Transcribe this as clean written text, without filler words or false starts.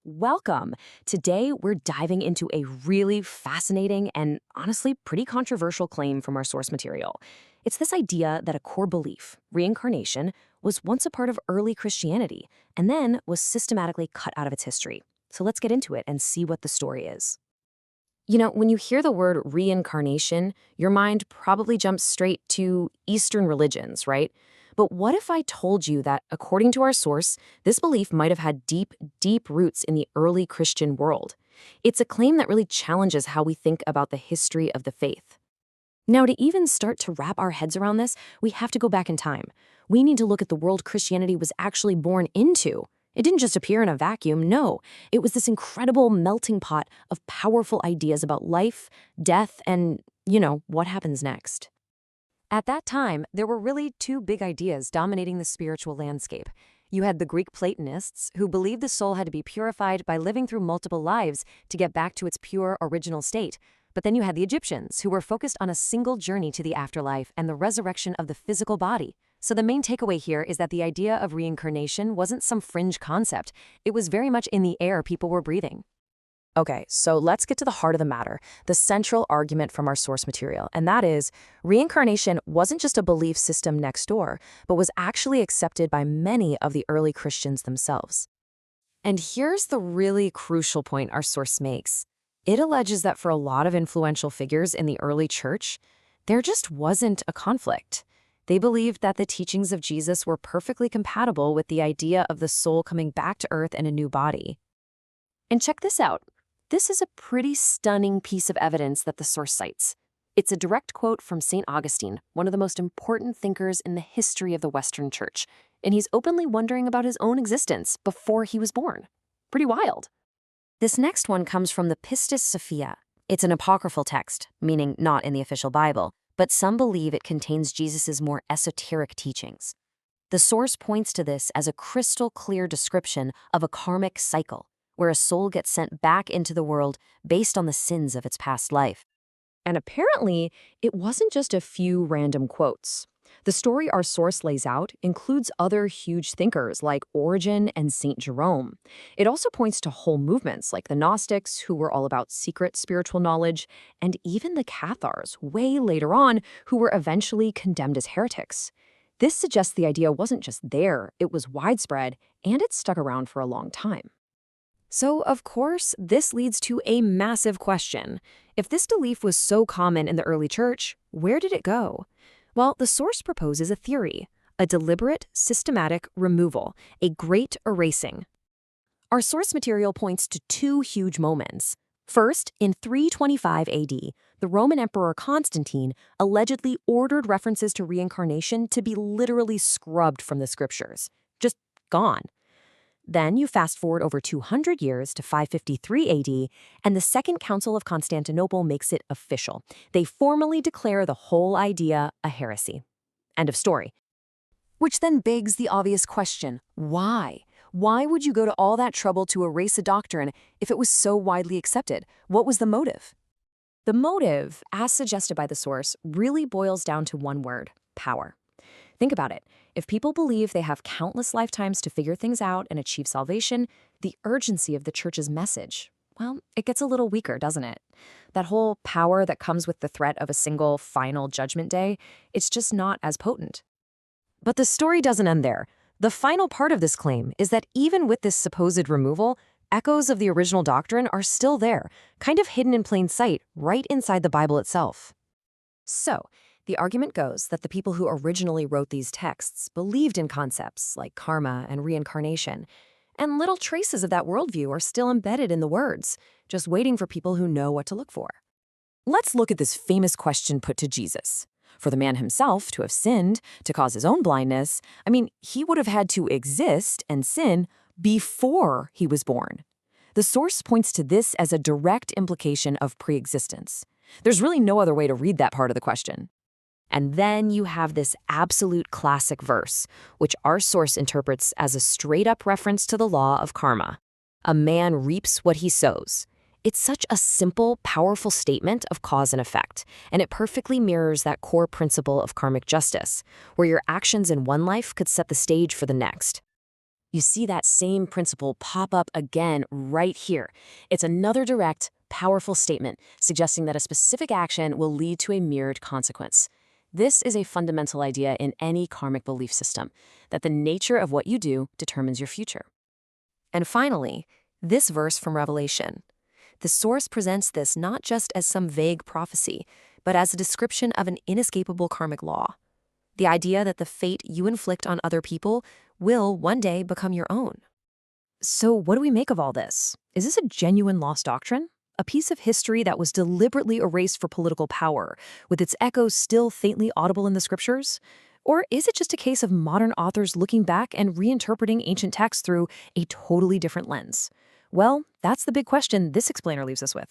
Welcome. Today, we're diving into a really fascinating and honestly pretty controversial claim from our source material. It's this idea that a core belief, reincarnation, was once a part of early Christianity and then was systematically cut out of its history. So let's get into it and see what the story is. When you hear the word reincarnation, your mind probably jumps straight to Eastern religions, right? But what if I told you that, according to our source, this belief might have had deep, deep roots in the early Christian world? It's a claim that really challenges how we think about the history of the faith. Now, to even start to wrap our heads around this, we have to go back in time. We need to look at the world Christianity was actually born into. It didn't just appear in a vacuum, no. It was this incredible melting pot of powerful ideas about life, death, and, what happens next. At that time, there were really two big ideas dominating the spiritual landscape. You had the Greek Platonists, who believed the soul had to be purified by living through multiple lives to get back to its pure original state. But then you had the Egyptians, who were focused on a single journey to the afterlife and the resurrection of the physical body. So the main takeaway here is that the idea of reincarnation wasn't some fringe concept. It was very much in the air people were breathing. Okay, so let's get to the heart of the matter, the central argument from our source material, and that is, reincarnation wasn't just a belief system next door, but was actually accepted by many of the early Christians themselves. And here's the really crucial point our source makes. It alleges that for a lot of influential figures in the early church, there just wasn't a conflict. They believed that the teachings of Jesus were perfectly compatible with the idea of the soul coming back to earth in a new body. And check this out. This is a pretty stunning piece of evidence that the source cites. It's a direct quote from St. Augustine, one of the most important thinkers in the history of the Western Church, and he's openly wondering about his own existence before he was born. Pretty wild. This next one comes from the Pistis Sophia. It's an apocryphal text, meaning not in the official Bible, but some believe it contains Jesus' more esoteric teachings. The source points to this as a crystal clear description of a karmic cycle, where a soul gets sent back into the world based on the sins of its past life. And apparently, it wasn't just a few random quotes. The story our source lays out includes other huge thinkers like Origen and St. Jerome. It also points to whole movements like the Gnostics, who were all about secret spiritual knowledge, and even the Cathars, way later on, who were eventually condemned as heretics. This suggests the idea wasn't just there, it was widespread, and it stuck around for a long time. So, of course, this leads to a massive question. If this belief was so common in the early church, where did it go? Well, the source proposes a theory, a deliberate, systematic removal, a great erasing. Our source material points to two huge moments. First, in 325 AD, the Roman Emperor Constantine allegedly ordered references to reincarnation to be literally scrubbed from the scriptures. Just gone. Then you fast forward over 200 years to 553 AD, and the Second Council of Constantinople makes it official. They formally declare the whole idea a heresy. End of story. Which then begs the obvious question, why? Why would you go to all that trouble to erase a doctrine if it was so widely accepted? What was the motive? The motive, as suggested by the source, really boils down to one word: power. Think about it. If people believe they have countless lifetimes to figure things out and achieve salvation, the urgency of the church's message, well, it gets a little weaker, doesn't it? That whole power that comes with the threat of a single final judgment day, it's just not as potent. But the story doesn't end there. The final part of this claim is that even with this supposed removal, echoes of the original doctrine are still there, kind of hidden in plain sight, right inside the Bible itself. So, the argument goes that the people who originally wrote these texts believed in concepts like karma and reincarnation, and little traces of that worldview are still embedded in the words, just waiting for people who know what to look for. Let's look at this famous question put to Jesus. For the man himself to have sinned, to cause his own blindness, he would have had to exist and sin before he was born. The source points to this as a direct implication of pre-existence. There's really no other way to read that part of the question. And then you have this absolute classic verse, which our source interprets as a straight-up reference to the law of karma. A man reaps what he sows. It's such a simple, powerful statement of cause and effect, and it perfectly mirrors that core principle of karmic justice, where your actions in one life could set the stage for the next. You see that same principle pop up again right here. It's another direct, powerful statement suggesting that a specific action will lead to a mirrored consequence. This is a fundamental idea in any karmic belief system, that the nature of what you do determines your future. And finally, this verse from Revelation. The source presents this not just as some vague prophecy, but as a description of an inescapable karmic law. The idea that the fate you inflict on other people will one day become your own. So, what do we make of all this? Is this a genuine lost doctrine? A piece of history that was deliberately erased for political power, with its echoes still faintly audible in the scriptures? Or is it just a case of modern authors looking back and reinterpreting ancient texts through a totally different lens? Well, that's the big question this explainer leaves us with.